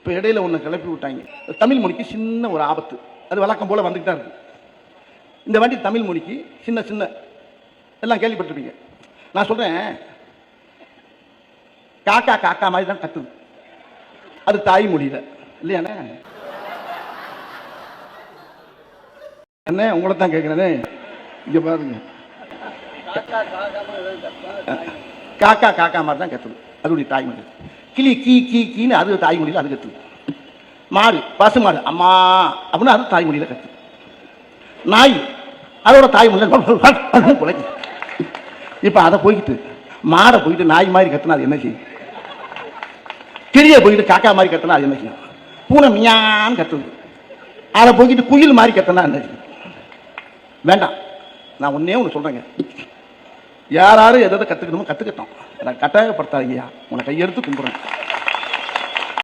இப்போ இடையில ஒன்று கிளப்பி விட்டாங்க. தமிழ் மொழிக்கு சின்ன ஒரு ஆபத்து, அது வழக்கம் போல வந்துக்கிட்டா இருக்கு. இந்த வாட்டி தமிழ் மொழிக்கு சின்ன சின்ன எல்லாம் கேள்விப்பட்டிருப்பீங்க. நான் சொல்றேன், காக்கா காக்கா மாதிரி தான் கத்துது, அது தாய்மொழியில இல்லையானே? என்ன உங்களை தான் கேட்கிறேனே, இங்க பாருங்க, காக்கா காக்கா மாதிரி தான் கத்துது, அதுடைய தாய்மொழி. கிளி கீ கீ கீன்னு அது தாய்மொழியில் அது கத்துது. மாடு பசு மாடு அம்மா அப்படின்னு அது தாய்மொழியில கத்துது. நாய் அதோட தாய்மொழியில் குலைக்கு. இப்ப அதை போய்கிட்டு மாடை போயிட்டு நாய் மாதிரி கத்துனா அது என்ன செய்யும்? கிளியை போயிட்டு காக்கா மாதிரி கத்துனா அது என்ன செய்யும்? பூனை மியான்னு கத்துது. அதை போய்கிட்டு குயில் மாதிரி கத்துனா என்ன செய்யும்? வேண்டாம், நான் ஒன்னே ஒன்று சொல்றேங்க, யாரும் எதை கத்துக்கணுமோ கத்துக்கிட்டோம், கட்டாயப்படுத்தாதீங்கயா, உன்னை கையெடுத்து கும்பிடுறேன்.